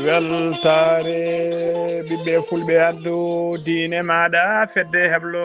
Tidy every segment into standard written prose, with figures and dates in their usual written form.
weltare ɓiɓɓe fulɓe addu diine maɗa fedde heblo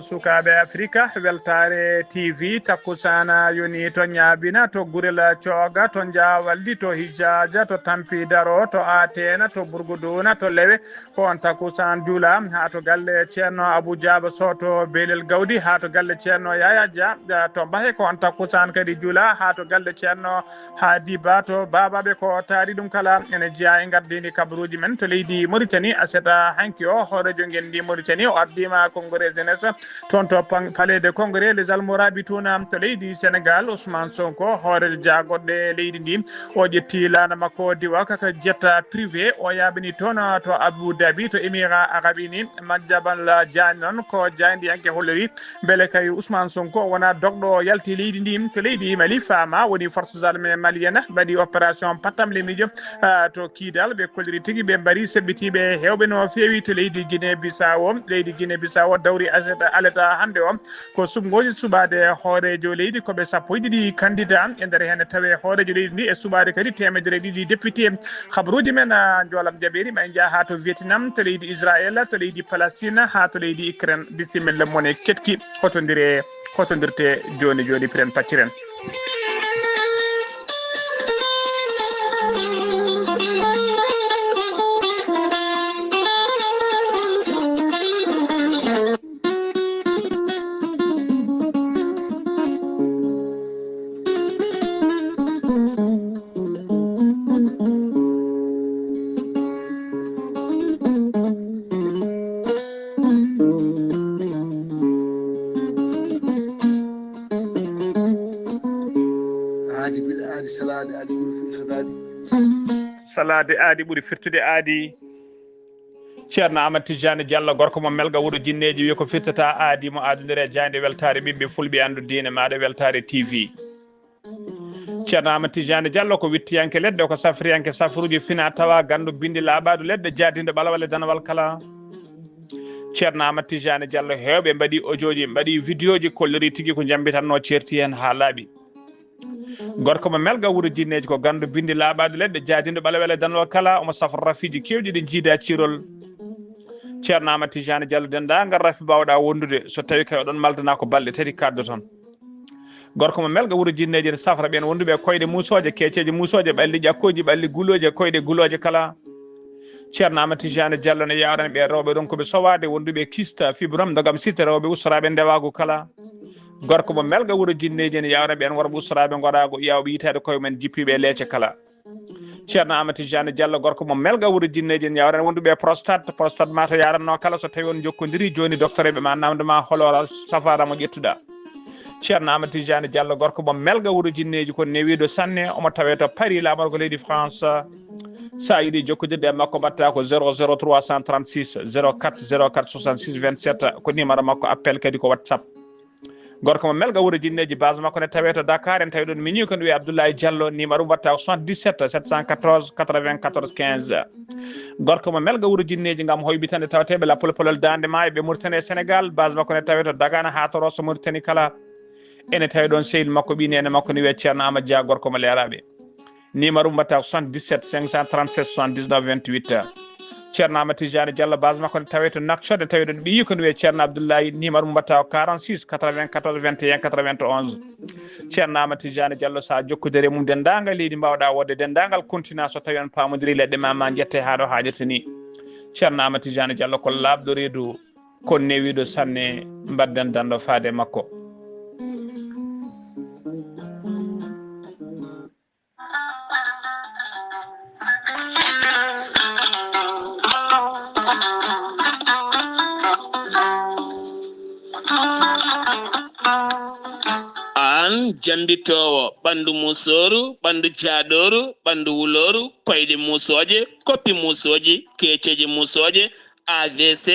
sukaɓe africa weltare tv takkusana yoni to ñaabina to gurel cooga to jawaldi to hijaja to tampi daro to atena to bourgouduna to lewe ko on takkusan juula ha to galle ceerno abou diaba soto belel gawdi ha to galle ceerno yaya dia to mbahe ko on takkusan kadi juula ha to galle ceerno haadi ba to babaɓe ko taari ɗum kala ene jeeya e gardini kabaruji men to leydi Mauritanie aseta hanki o hoorejo ngendi Mauritanie o ardima congrès jeunesse toon to palais de congrès les almorabi tuna to leydi Sénégal Ousmane Sonko hoorejo jaagoɗɗe leydi ndi o ƴetti laana makko diwa kaka jetta privé o yaɓini toon to Abou Dhabi to Émirats Arabes Unis Madiambal Diagne noon ko jayndi yanke hollori beele kay Ousmane Sonko wona dogɗo yalti leydi ndi to leydi Mali fama woni forces armées malienne mbaɗi opération pattam le miijo to kiidal ɓe kolliri tigui ɓe mbari seɓɓitiɓe hewɓe no feewi to leydi Guinée Bissau leydi Guinée Bissau dawri aleta hande o ko subgoji suɓade hoorejo leydi koɓe 12 candidat e nder hen tawe hoorejo leydi ndi e suɓade kadi 200 député habaruji men jolam jaɓeri ma jaa ha to Vietnam to leydi Israël to leydi Palestine ha to leydi Ukraine bisimilla mone ketki hotodirte joni piren pacciren salade aadi ɓuuri firtude aadi ceerno Amadou Tidiane Diallo gorko mo melga wuuro jinneji wi ko firtata aadi mo adodire jande weltare ɓiɓɓe fulɓe andu diine maɗa weltare TV ceerno Amadou Tidiane Diallo ko wittiyanke leɗɗe ko safriyanke safruji fina tawa gandu bindi laaɓadu leɗɗe jadinde ɓalawale danawal kala ceerno Amadou Tidiane Diallo hewɓe mbaɗi audioji mbaɗi vidéo ji kolliri tigui ko jambitanno certi hen ha laaɓi gorko mo melga wuuro jinneji ko gandu bindi laaɓadu leɗɗe jadinde ɓalawele danawal kala omo safra rafiji kewɗi ɗi jiida cirol ceerno Amadou Tidiane Diallo dendagal rafi bawɗa wondude so tawi kay oɗon maldana ko balɗe tati kaddo toon gorko mo melga wuuro jinneji ne safra ɓen wonduɓe koyɗe musoje keceje musoje ɓalli ƴakkoji ɓalli guloje koyɗe guloje kala ceerno Amadou Tidiane Diallo ne yawrani ɓe rewɓe ɗon koɓe sowade wonduɓe kista fibrom dogam sitta rewɓe ustaraɓe ndewago kala gorko mo melga wuuro jinneji ne yawrani ɓen worɓe ustaraɓe goɗago yawɓe yitade koye men jippiɓe leecce kala ceerno Amadou Tidiane Diallo gorko mo melga wuuro jinneji ne yawrani wonduɓe prostate mata yaranno kala so tawi on jokkodiri joni docteur eɓe ma namdema holora safara mo ƴettuɗa ceerno Amadou Tidiane Diallo gorko mo melga wuuro jinneji ko newiɗo sanne omo tawe to Paris lamorgo leydi France sa yiiɗi jokkodirde e makko mbatta ko 00 336 04 04 66 27 ko numéro makko appel kadi ko WhatsApp gorko mo melga wuuro jinneji base makko ne tawe to Dakar en tawi ɗon mini ko wiye Abdoulaye Diallo numéro mbatta ko 77 714 94 15 gorko mo melga wuuro jinneji gam hoybitande tawateɓe lappolopolol dande maayo ɓe Mauritanie Sénégal base makko ne tawe to Dagana ha to Rosso Mauritanie kala ene tawi ɗon sehil makko ɓinene makko ne wiye ceerno Amadou Dia gorko mo leeraɓe numéro mbatta ko 77 537 79 28 ceerno Amadou Tidiane Diallo base makko ne tawe to Nouakchott ne tawi ɗon ɓiyi ko ne wiye ceerno Abdoulaye numéro mbatta ko 46 94 21 91 ceerno Amadou Tidiane Diallo sa jokkodiri mum dendagal leydi mbawɗa wodde dendagal continent so tawi on pamodiri leɗɗe ma jette ha ɗo hajata ni ceerno Amadou Tidiane Diallo ko labɗo reedu ko newiɗo sanne mbadden dando faade makko jambitowo ɓandu musoru ɓandu jaaɗoru ɓandu wuloru koyɗe musoje koppi musoji keceji musoje AVC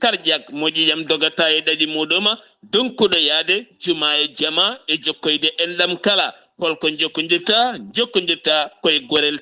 cardiaque moƴƴiyam dogata e ɗaɗi muɗuma donkuɗo yaade juma e jama e jokkoyde enɗam kala holko jokkodirta koye gorel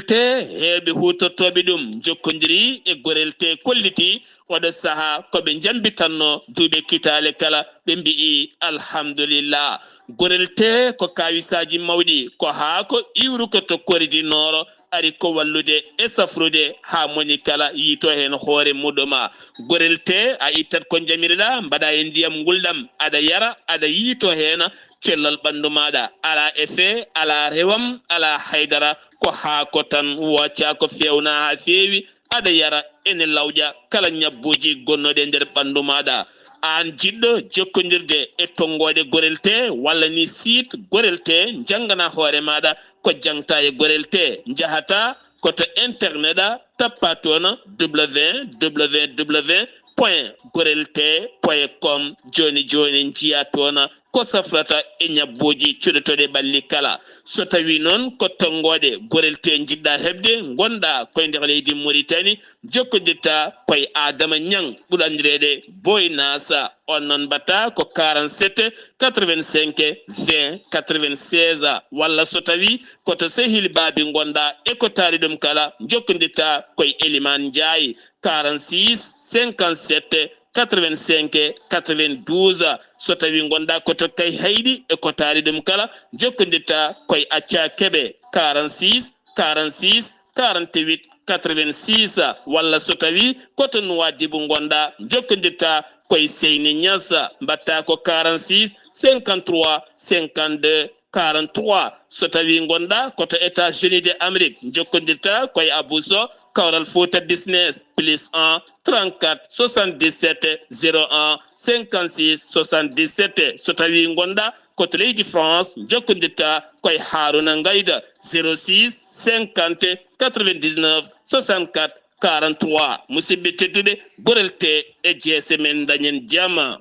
te heɓe hutortoɓe ɗum jokkodiri e gorel te kolliti oɗo saaha koɓe jambitanno duuɓe kitale kala ɓe mbi'i alhamdulillah gorel te ko kawisaji mawɗi ko haa ko iwru ko to koridinoro ari ko wallude e safrude ha moni kala yito hen hoore muduma gorelte a ittat ko jamirɗa mbaɗa e ndiyam guldam aɗa yara aɗa yito hen cellal ɓandu maɗa ala effet ala rewam ala haydara ko ha ko tan wacca ko fewna ha feewi aɗa yara ene lawƴa kala ñabbuji gonnoɗe nder ɓandu maɗa an jiɗɗo jokkodirde e tongoɗe gorelte walla ni site gorelte jangana hoore maɗa ko jangta e gorelte jahata koto internet a tappa toon www.gorelte.com joni joni jiya toon ko safrata e ñabbuji cuɗotoɗe ɓalli kala so tawi noon ko tongoɗe gorelte jiɗɗa heɓde gonɗa koye nder leydi Mauritanie jokkodirta koye Adama Niang ɓuurandireɗe Boy Nasa on noon mbatta ko 47 85 20 96 walla so tawi koto sehil baabi gonɗa e ko taari ɗum kala jokkodirta koye Elimane Ndiaye 46 57 85 92 so tawi gonɗa koto kay hayɗi e ko taari ɗum kala jokkodirta koye Acca Keɓe 46 46 48 86 walla so tawi koto Nouadhibou gonɗa jokkodirta koye Seyni Niassa mbatta ko 46 53 52 43 so tawi gonɗa koto États-Unis d'Amérique jokkodirta koye Abousso Kawral Fouta Business +1 34 77 01 56 77 so tawi gonɗa koto leydi France jokkodirta koye Haruna Ngayda 06 50 99 64 43 musidɓe tedduɓe gorelte e jeese men dañen jama.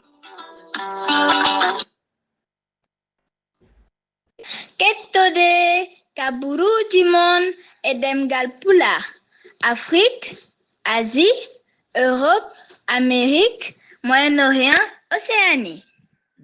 Kettode kaburuji mon e demgal pulaar Afrique, Asie, Europe, Amérique, Moyen-Orient, Océanie.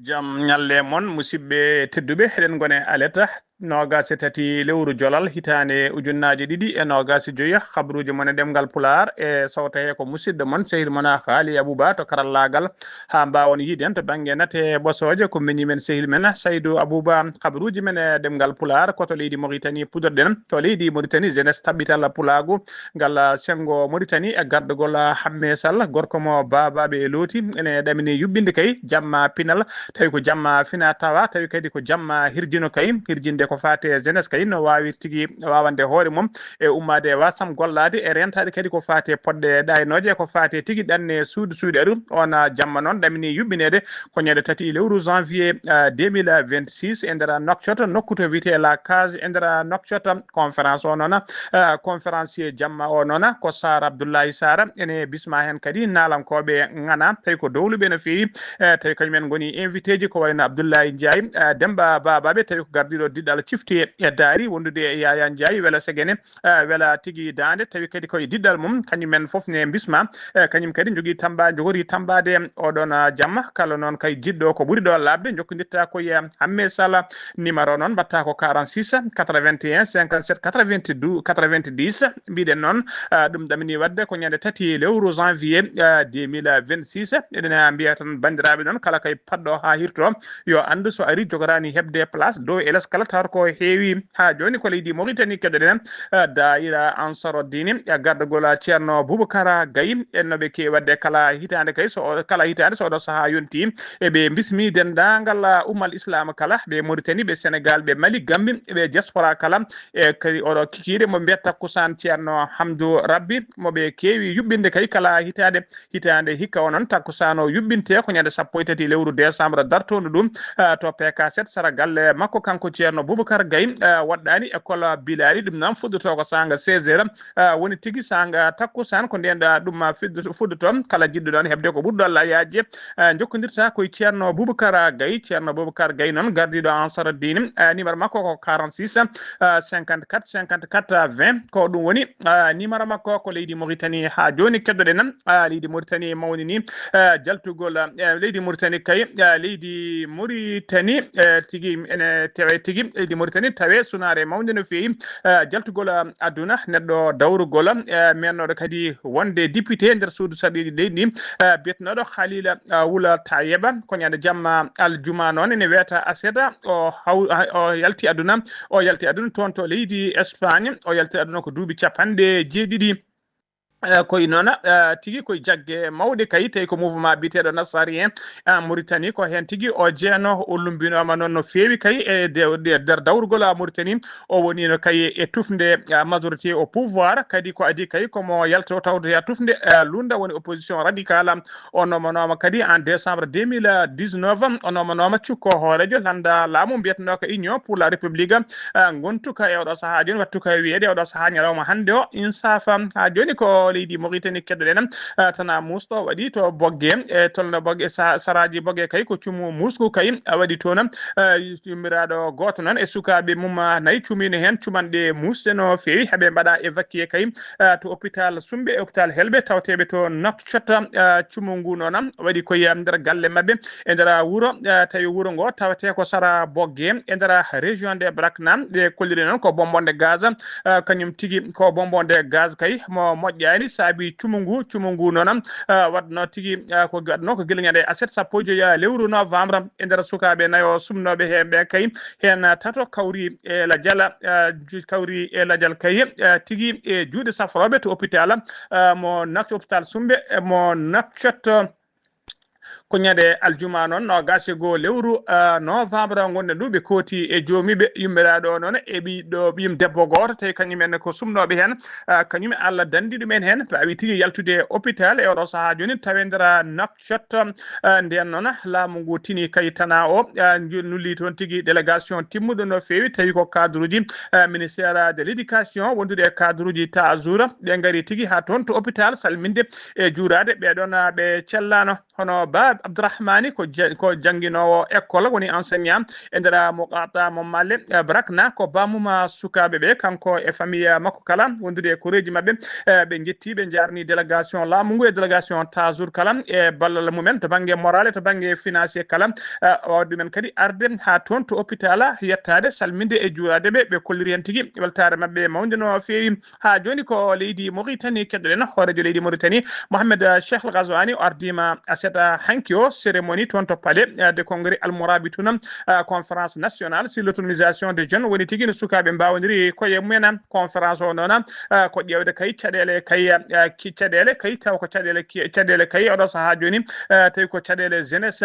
Jam nyalle mon musidɓe tedduɓe eɗen gone aleta nogas e tati lewru jolal hitande ujunnaje ɗiɗi e nogas e joyi habruji mon e ɗemgal pular e sawta he ko musidɗo mon sehil mon Haali Abouba to karallagal ha mbawon yiiden to banggue nate ɓosoje ko mini men sehil men Saydou Abouba habruji men e ɗemgal pular koto leydi Mauritanie pudorɗen to leydi Mauritanie jeunesse tabbital pulagu ngal sengo Mauritanie e gardugol Hamme Sall gorko mo babaɓe looti ene ɗamini yubbinde kay jamma pinal tawi ko jamma fina tawa tawi kadi ko jamma hirjino kay hirjinde ko fate jeunesse kay no wawi tigi wawande hoore mum e ummade wasam gollade e rentade kadi ko fate podde ɗaynoje ko fate tigi ɗanne suudu aru on jamma noon ɗamini yubbinede ko ñande tati lewru janvier 2026 e nder Nouakchott nokku to wiyete la case e nder Nouakchott conférence o noon conférencier jamma o noon ko Sar Abdoullahi Sara ene bisma hen kadi nalankoɓe ngana tawi ko dowluɓe no fewi tawi kañumen goni invité ji ko wayno Abdoullahi Ndiaye Demba Babaɓe tawi ko gardiɗo diɗɗal cifti e daari wondude e Yaya Ndiaye wela segene wela tigui dande tawi kadi koye diɗɗal mum kañumen foof ne bisma kañum kadi jogui jogori tambade oɗon jamma kala noon kay jiɗɗo ko ɓuuri ɗo labde jokkodirta koye Hamme Sall numéro noon mbatta ko 46 81 57 92 90 mbiɗen noon ɗum ɗamini wadde ko ñande tati lewru janvier 2026 eɗen mbiya tan bandiraɓe noon kala kay padɗo ha hirto yo andu so ari jogorani hebde place dow eles kala tawata ko heewi ha joni ko leydi Mauritanie keɗoɗen daira Ansaroddine e gardugol ceerno Boubacara Gaye ennoɓe ke wadde kala hitande kay kala hitande so oɗo saaha yonti eɓe bismi dendagal ummal islam kala ɓe Mauritanie ɓe Sénégal ɓe Mali Gambie ɓe diaspora kala e kadi oɗo kikiɗe mo mbiyat takkusan ceerno Hamdou Rabbi moɓe kewi yuɓɓinde kay kala hitande hikka o noon takkusan o yuɓɓinte ko ñande 13 lewru décembre dartodu ɗum to PK7 sara galle makko kanko ceerno Boubacar Gaye waɗɗani école Bilali ɗum noon fuddoto ko sanga 16 heures woni tigui sanga takkusan ko ndenɗa ɗum fuddoto kala jiɗɗo ɗon hebde ko ɓurɗo Allah yaaji jokkodirta koye ceerno Boubacar Gaye noon gardiɗo Ansaroddine numéro makko ko 46 54 54 20 ko ɗum woni numéro makko ko leydi Mauritanie ha joni keddoɗe nan leydi Mauritanie mawni ni jaltugol leydi Mauritanie kay leydi Mauritanie tigui ene tewe tigui leydi Mauritanie tawe sunare mawde no fewi jaltugol aduna neddo dawrugol mennodo kadi wonde député nder suudu saɗiɗi leydi ndi bietnoɗo Khalila Wula Tayeba ko nyande jamma aljuma noon ne weta aseda o yalti aduna toon to leydi Espagne o yalti aduna ko duuɓi capanɗe jeeɗiɗi koye noon tigi koye jagge mawɗe kay tawi ko mouvement biteɗo Nassarien Mauritanie ko hen tigi o jeeno o lumbinoma noon no fewi kay e nder dawrugol Mauritanie o woni no kay e tufde majorité au pouvoir kadi ko adi kay komo yalto tawde ya tufde lunda woni opposition radicale o nomanoma kadi en décembre 2019 o nomanoma cukko hoorejo landa laamu mbiyatno ko union pour la république gontuka e oɗo saaha joni wattu ka wiyede oɗo saaha ñalawma hande o insafa ha joni ko leydi Mauritanie keddoɗen tana musɗo waɗi to bogge e tolno bogge saraji bogge kay ko cumu musku kay waɗi toon yummiraɗo goto noon e sukaɓe mum nayyi cumino hen cumanɗe musde no fewi heeɓe mbaɗa évacué kay to hôpital Sumbe e hôpital Helɓe tawteɓe to Nouakchott cumu ngu noon waɗi koye nder galle mabɓe e nder wuuro tawi wuuro ngo tawate ko sara bogge e nder région de Brakna ɗe kolliri noon ko bombonde gaz kañum tigui ko bombonde gaz kay mo moƴƴani saabi cumu ngu noon wadno tigui ko gadno ko guilñade aset sappo joyi lewru novembre e nder sukaɓe nayo sumnoɓe heɓe kay hen tato kawri e ladial kay tigui e juuɗe safroɓe to hôpital mo hôpital Sumbe mo Nouakchott ko ñande aljuma noon no gasego lewru novembre gonne ɗuɓe kooti e joomiɓe yummiraɗo noon e ɓiɗɗo ɓiyum debbo goto tawi kañumen ko sumnoɓe hen kañum Allah dandi ɗumen hen mbawi tigui yaltude hôpital e oɗo saaha joni tawe nder Nouakchott nden noon laamu ngu tini kay tana o nulli toon tigui délégation timmuɗo no fewi tawi ko cadre uji ministére de l'éducation wondude e cadre uji tajour ɓe gaari tigui ha toon to hôpital salminde e juurade ɓeɗon ɓe cellano hono ba Abdourahmani ko jangguinowo école woni enseignant e nder Mokata Mommalle Brakna ko bamuma sukaɓe ɓe kanko e famille makko kala wondude e koreji mabɓe ɓe jetti ɓe jarni délégation laamu ngu e délégation tajour kala e ballal mumen to banggue moral to banggue financier kala wawde ɗumen kadi arde ha toon to hôpital yettade salminde e juurade ɓe kolliri hen tigui weltare mabɓe mawde no fewi ha joni ko leydi Mauritanie keddoɗen hoorejo leydi Mauritanie Mohamed Cheikh El Ghazouani o ardima aseta hanki o cérémonie toon to palais de congrès almorabitouna conférence nationale sur l'autonomisation des jeunes woni tigui no sukaɓe mbawodiri koye mumen conférence o noon ko ƴewde kay caɗele kay taw ko caɗele kay oɗo saaha joni tawi ko caɗele jeunesse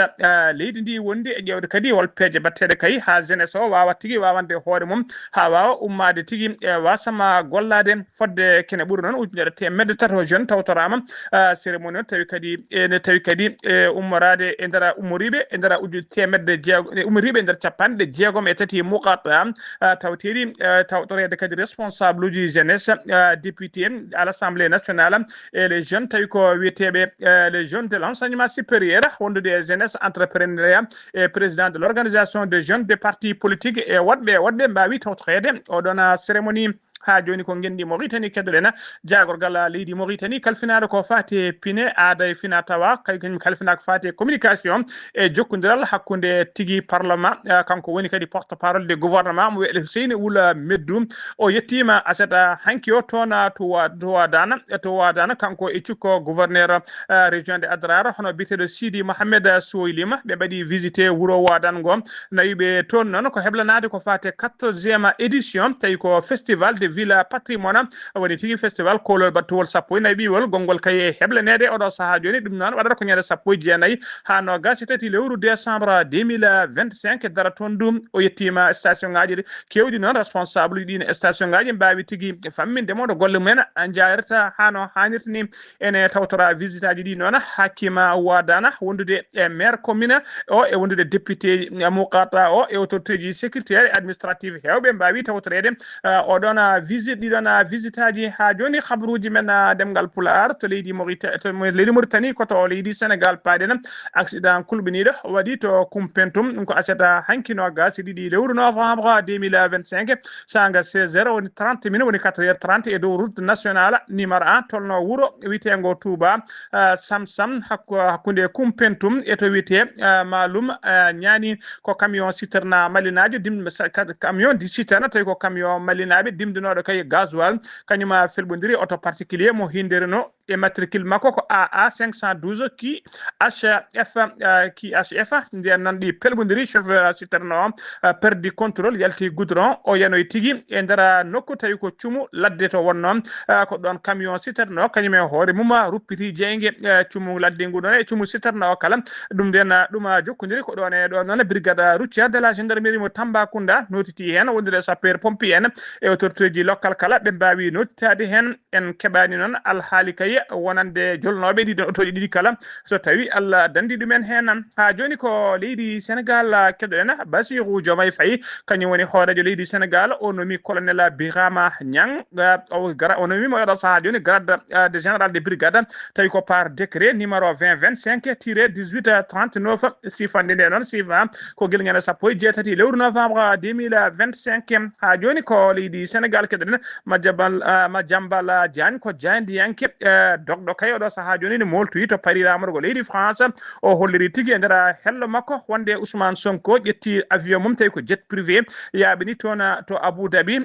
leydi ndi wondi e ƴewde kadi hol peeje batteɗe kay ha jeunesse o wawa tigui wawande hoore mum ha wawa ummade tigui wasama gollade fodde kene ɓuuri noon ujunere temedde tato jeune tawtorama cérémonie o tawi kadi ummorade e nder ummoriɓe e nder ujunere temedde ummoriɓe e nder capanɗe jeegom e tati Mokata tawteri tawtorede kadi responsable uji jeunesse député à l'Assemblée nationale et les jeunes tawi ko wiyeteɓe les jeunes de l'enseignement supérieur wondude e jeunesse entrepreneuriat et président de l'organisation des jeunes des partis politiques e woɗɓe mbawi tawtorede oɗon cérémonie ha joni ko gendi Mauritanie keddoɗen jagorgal leydi Mauritanie kalfinade ko fati pine aada e fina tawa kañum kalfina ko fati communication e jokkodiral hakkude tigui parlement kanko woni kadi porte parole du gouvernement mo wiye Seyni Wula Meddou o yettima aseta hanki o toon to wadana kanko e cukko gouverneur région de Adrar hono biteɗo Sidi Mohamed Soylima ɓe mbaɗi visité wuuro wadango nayiɓe toon noon ko heblanade ko fati 14e édition tawi ko festival de ville patrimoine woni tigui festival kolol battowol sappo e nayyi ɓiwol gongol kay heblanede oɗo saaha joni ɗum noon waɗata ko ñande sappo e jeenayyi ha nogas tati lewru décembre 2025 dara toon ɗum o yettima station ngaji kewɗi noon responsable uji ɗine station ngaji mbawi tigui famminde moɗo golle mumen jayrata hano hannirta ni ene tawtora visite aji ɗi noon hakkima wadana wondude e maire commune o e wondude député Mokata o e autorité ji sécuritaire et administrative hewɓe mbawi tawtorede oɗon visite ɗiɗon visite aji ha joni habruji men demgal pular to leydi Mauritanie koto leydi Sénégal paaɗen accident kulɓiniɗo waɗi to Kumpentum ɗum ko aseta hankino gas ɗiɗi lewru novembre 2025 sanga 16h woni 30 minutes woni 4h30 e dow route nationale numéro 1 tolno wuro witengo Touba Samsam hakkunde Kumpentum e to wite malum ñani ko camion citerne malinajo camion di citerne tawi ko camion malinaɓe dimdinoɗo kay gasoil kañuma felɓodiri auto particulier mo hindereno e matricule makko ko AA 512 ki HF nden nan ɗi pelbodiri chauffeur citerne o perdi contrôle yalti goudron o yanoy tigui e nder nokku tawi ko cuumu ladde to wonno ko ɗon camion citerne o kañum e hoore mum ruppiti jeygue cuumu ladde ngu ɗon e cuumu citerne o kala ɗum nden ɗum jokkodiri ko ɗon e ɗon noon brigade routière de la gendarmerie mo Tambacounda notiti hen wondude sapeur pompier en e autorité ji local kala ɓe mbawi nottade hen en keɓani noon alhaali kay wonande jolnoɓe ɗiɗon auto ɗiɗi kala so tawi Allah dandi ɗumen hen ha joni ko leydi Sénégal keɗoɗen Bassirou Diomaye Faye kañum woni hoorejo leydi Sénégal o nomi colonel Birama Niang o nomimo oɗo saaha joni grade de général de brigade tawi ko par décret numéro 2025-1839 sifande nde noon sifa ko guelñande sappo e jeetati lewru novembre 2025 ha joni ko leydi Sénégal keɗoɗen Madiambal Diagne ko jayndiyanke dogɗo kay oɗo saaha joni ne moltoyi to Paris lamorgo leydi France o holliri tigui e nder hello makko wonde Ousmane Sonko ƴetti avion mum tawi ko jet privé yaaɓini toon to Abou Dhabi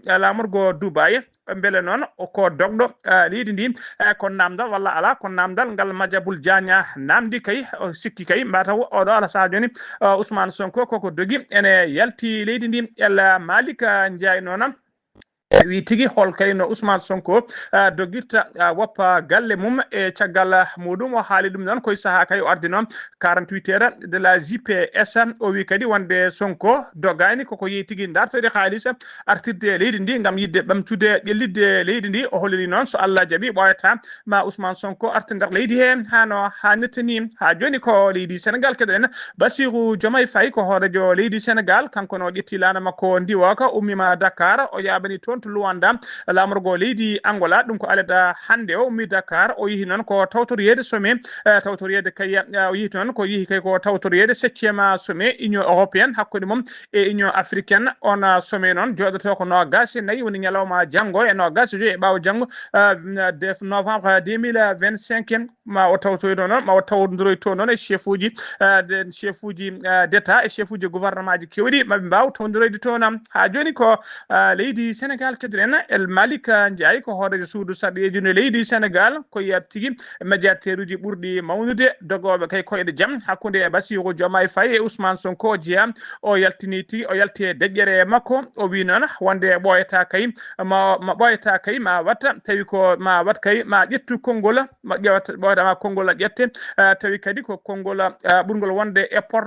lamorgo Dubai beele noon ko dogɗo leydi ndi ko namdal walla ala ko namdal ngal Madiambal Diagne namdi kay sikki kay mbataw oɗo ala saaha joni Ousmane Sonko koko dogi ene yalti leydi ndi El Malick Ndiaye noon wi tigi hol kayno Ousmane Sonko dogitta woppa galle mum e caggal muɗum o haali ɗum noon koye saaha kay o ardi noon 48 heures de la JPS o wi kadi wonde Sonko dogani koko yeeyi tigui dartoyde haalisa artirde leydi ndi gam yidde ɓamtude ƴellidde leydi ndi o holliri noon so Allah jaaɓi ɓoyata ma Ousmane Sonko arta nder leydi he hano hannirta ni ha joni ko leydi Sénégal keɗoɗen Bassirou Diomaye Faye ko hoorejo leydi Sénégal kanko no ƴetti lana makko ndiwo ka ummima Dakar o yaɓani toon to Luanda lamorgo leydi Angola ɗum ko aleda hande o ummi Dakar o yeehi noon ko tawtoriyede sommet tawtoriyede kay o yeehi toon ko yeehi kay ko tawtoriyede 7e sommet Union européenne hakkude mum e Union africaine on sommet noon joɗoto ko nogas nayi woni ñalawma janggo e nogas joyi e ɓaawo janggo novembre 2025 ma o tawtoyɗo noon ma o tawdoroyto noon e chef uji d'état e chef uji gouvernement ji kewɗi maɓe mbaw tawdoroyde toon ha joni ko leydi Sénégal keɗoɗen El Malick Ndiaye ko hoorejo suudu sarɗeji no leydi Sénégal ko yiyat tigui médiateur uji ɓurɗi mawnude dogoɓe kay koyɗe jaam hakkude Bassirou Diomaye Faye e Ousmane Sonko jeeya o yaltini tigui o yalti e deƴƴere makko o wi noon wonde ɓoyata kay ma ɓoyata kay ma watta tawi ko ma wat kay ma ƴettu konngol ma ƴewata ɓoyatama konngol ƴette tawi kadi ko konngol ɓurgol wonde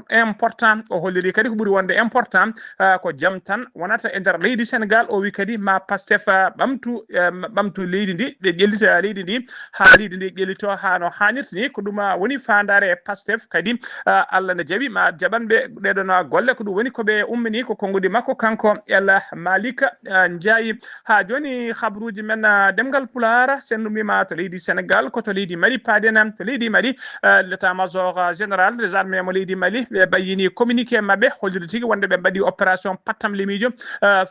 important o holliri kadi ko ɓuuri wonde important ko jaam tan wonata e nder leydi Sénégal o wi kadi ma Pastef ɓamtu leydi ndi ɓe ƴellita leydi ndi ha leydi ndi ƴellito ha no hannirta ni ko ɗum woni fandare e Pastef kadi Allah ne jaaɓi ma jaɓanɓe ɗeɗon golle ko ɗum woni koɓe ummini ko konngudi makko kanko El Malick Ndiaye ha joni habruji men demgal Pulaar sen ɗumima to leydi Sénégal ko to leydi Mali paaden to leydi Mali l'état major général des armées mo leydi Mali ɓe bayyini communiqué mabɓe hollirde tigui wonde ɓe mbaɗi opération pattam lemijo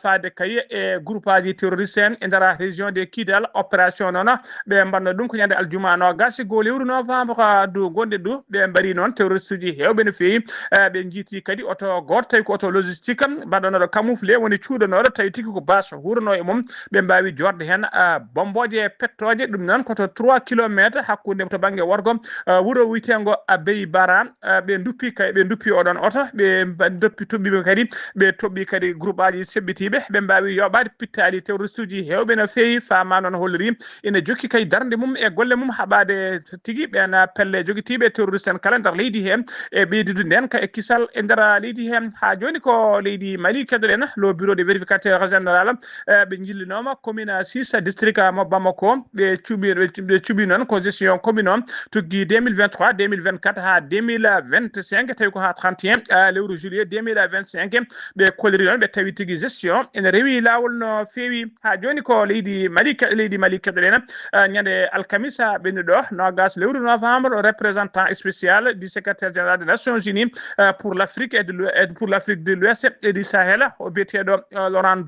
faade kay e groupe aji terroriste en e nder région de Kidal opération noon ɓe mbanno ɗum ko ñande aljuma gasi go lewru novembre du gonɗe ɗo ɓe mbari noon terroriste uji hewɓe no fewi ɓe jiiti kadi oto goto tawi ko oto logistique mbaɗonoɗo camouflé woni cuuɗanoɗo tawi tigui ko base hurano e mum ɓe mbawi jorde hen bomboje pettoje ɗum noon koto 3 kilométre hakkude to banggue worgo wuuro witengo Bey Bara ɓe duppi oɗon oto ɓe doppi toɓɓiɓe kadi ɓe toɓɓi kadi groupe aji seɓɓitiɓe ɓe mbawi yoɓade pittali terroriste uji hewɓe no fewi fama noon holliri ene jokki kay darde mum e golle mum haɓade tigui ɓen pelle joguitiɓe terroriste en kala nder leydi he e ɓeydude nden ka e kisal e nder leydi he ha joni ko leydi Mali keɗoɗen le bureau de vérificateur général ɓe jillinoma commune 6 district mo Bamako ɓe cuuɓi noon ko gestion commune on tuggi 2023 2024 ha 2025 tawi ko ha 31 lewru juillet 2025 ɓe kolliri noon ɓe tawi tigui gestion ene rewi lawol no no fewi ha joni ko leydi Mali keɗoɗen ñande alkamisa ɓennuɗo nogas lewru novembre représentant spécial du secrétaire général des Nations Unies pour l'Afrique et de l'Ouest et du Sahel o biyeteɗo Laurent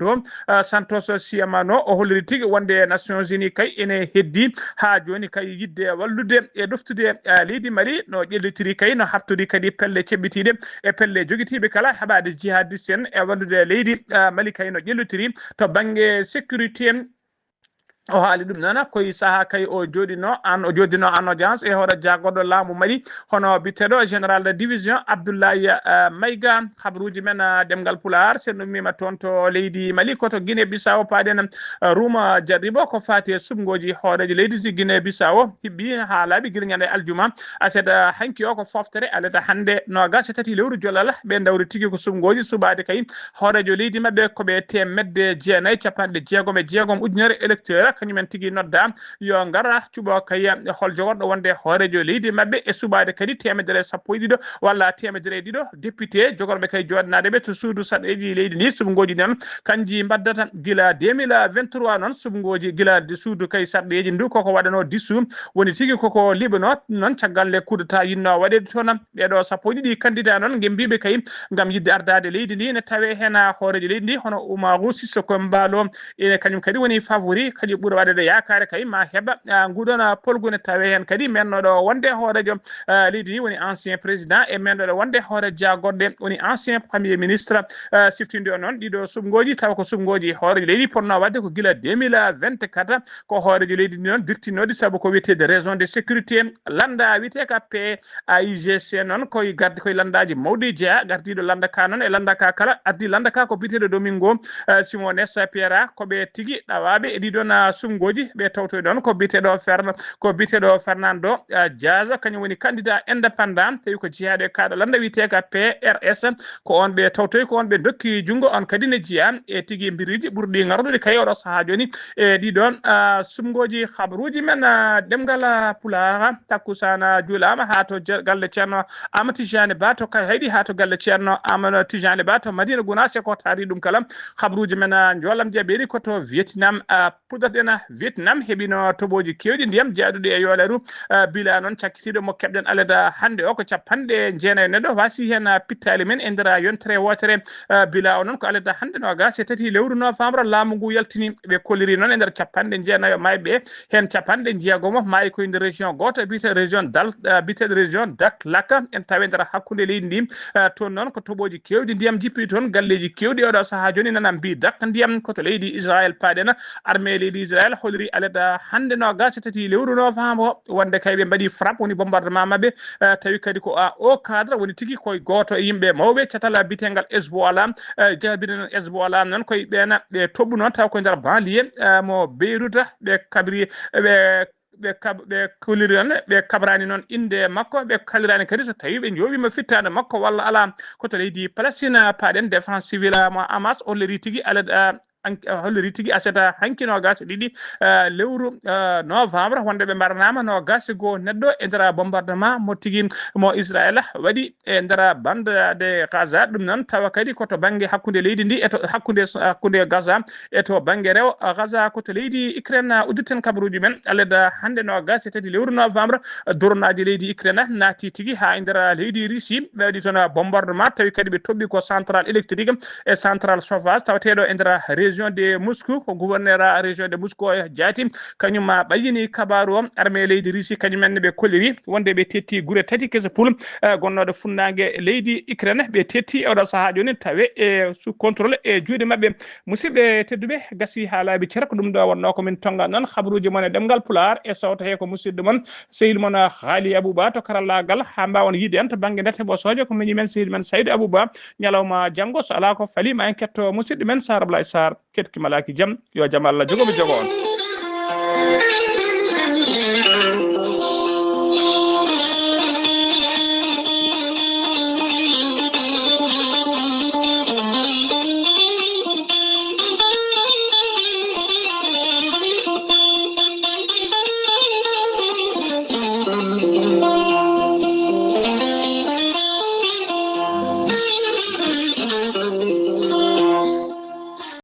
Santos Siamano o holliri tigui wonde Nations Unies kay ene heddi ha joni kay yidde wallude e ɗoftude leydi Mali no ƴellitiri kay no habtori kadi pelle ceɓɓitiɗe e pelle joguitiɓe kala heɓade jihadiste en e wallude leydi Mali kay no ƴellitiri to banggue sécurité o haali ɗum noon koye saaha kay o jooɗino an audience e hoore jagorɗo laamu Mali hono bitteɗo général de division Abdoulaye Maïga habaruji men demgal Pulaar sen ɗummima toon to leydi Mali koto Guinée Bissau paaɗen Rouma Jarribo ko fati e sumgoji hoorejo leydi Guinée Bissau hibbi ha laaɓi guila ñande aljuma aseɗa hanki o ko foftere aleta hande nogas e tati lewru joolal ɓe dawri tigui ko sumgoji suɓade kay hoorejo leydi mabɓe koɓe temedde jeenayyi capanɗe jeegom ujunere électeur kañumen tigui nodda yo ngara cuɓo kay hol jogorɗo wonde hoorejo leydi mabɓe e suɓade kadi temedere sappo e ɗiɗo walla temedere e ɗiɗo député jogorɓe kay joɗanadeɓe to suudu saɗeji leydi ndi sumgoji noon kanji baddata guila 2023 noon sumgoji guila suudu kay sarɗeji ndu koko waɗano dissu woni tigui koko liɓano noon caggal coup d'état yinno waɗede toon ɓeɗo sappo e ɗiɗi candidat noon gue mbiɓe kay gam yidde ardade leydi ndi ne tawe hen hoorejo leydi ndi hono Umaru Sissoko Embaló ene kañum kadi woni favori kadi ɓuura waɗede yakare kay ma heɓa nguɗon polgu ne tawe hen kadi mennoɗo wonde hoorejo leydi ndi woni ancien président e mennoɗo wonde hoore jagorɗe woni ancien premier ministre siftinde o noon ɗiɗo sumgoji taw ko sumgoji hoorejo leydi ponno wadde ko guila 2024 ko hoorejo leydi ndi noon dirtinode saabu ko wiyetede raison de sécurité landa wiyete ka PAIGC noon koye garde koye landaji mawɗi jeeya gardiɗo landaka noon e landaka kala addi landaka ko biteɗo Domingo Simones Pereira koɓe tigui ɗawaɓe e ɗiɗon sumgoji ɓe tawtoy ɗon ko biteɗo Fernando Diaz kañum woni candidat indépendant tawi ko jeeyaɗo e kaɗo landa wiyete ka PRS ko on ɓe tawtoy ko on ɓe dokki junggo on kadi ne jeeya e tigui biriji ɓurɗi gardude kay oɗo saaha joni e ɗiɗon sumgoji habaruji men demgal Pulaar takkusana juulama ha to galle ceerno Amadou Tijani Ba to kay hayɗi ha to galle ceerno Amadou Tijani Ba to Madina Gounass ko taari ɗum kala habaruji men jolam jeeɓeri koto Vietnam puɗɗoɗen Vietnam heɓino toɓoji kewɗi ndiyam jaaduɗi e yoolaru bila noon cakkitiɗo mo keɓɗen aleda hande o ko capanɗe jeenayyi neɗɗo wasi hen pittali men e nder yontere wotere bila o noon ko aleda hande nogas e tati lewru novembre laamu ngu yaltini ɓe kolliri noon e nder capanɗe jeenayyi mayɓe hen capanɗe jeegomo maayi koye nder région goto biteɗo région Daklak en tawi nder hakkude leydi ndi toon noon ko toɓoji kewɗi ndiyam jippi toon galleji kewɗi oɗo saaha joni nana mbi dak ndiyam koto leydi Israël paaɗen armée leydi Israël holiri aleda hande nogas e tati lewru novembre wonde kay ɓe mbaɗi frappe woni bombardement mabɓe tawi kadi ko au cadre woni tigui koye goto e yimɓe mawɓe catala bitengal Hezbollah jabirino Hezbollah noon koye ɓena ɓe toɓɓu noon taw koye nder banlieue mo Beyrouth ɓe kabri ɓe koliri noon ɓe kabrani noon inde makko ɓe kalirani kadi so tawi ɓe jooɓima fittade makko walla ala koto leydi Palestine paaɗen défense civile mo Hamas holliri tigui alada holliri tigui aseta hanki nogas ɗiɗi lewru novembre wonde ɓe mbaranama nogas go neɗɗo e nder bombardement mo tigui mo Israël waɗi e nder bande de Gaza ɗum noon tawa kadi koto banggue hakkude leydi ndi eto hakkude Gaza e to banggue rew Gaza koto leydi Ukraine udditen kabaruji men aleda hande nogas e tati lewru novembre dronaji leydi Ukraine naati tigui ha e nder leydi Russie ɓe waɗi toon bombardement tawi kadi ɓe toɓɓi ko central électrique e central chauffage tawateɗo e nder région de Moscou ko gouverneur région de Moscou jaati kañum ɓayini kabaru o armée leydi Russie kañumenne ɓe kolliri wonde ɓe tetti guure tati kesa pul gonnoɗo funnague leydi Ukraine ɓe tetti oɗo saaha joni tawe e sous contrôle e juuɗe mabɓe musidɓe tedduɓe gasi ha laaɓi ceera ko ɗum ɗo wonno komin tonga noon habaruji moon e ɗemgal Pulaar e sawta he ko musidɗo moon sehil moon Haali Abouba to karallagal ha mbawon yiide en to banggue ndete ɓosoje ko miñi men sehil men Saydou Abouba ñalawma janggo so ala ko faali ma en ketto musidɗo men Sar Ablaye Sarr ketki malaki jaam yo jaam Allah jogomi jogo on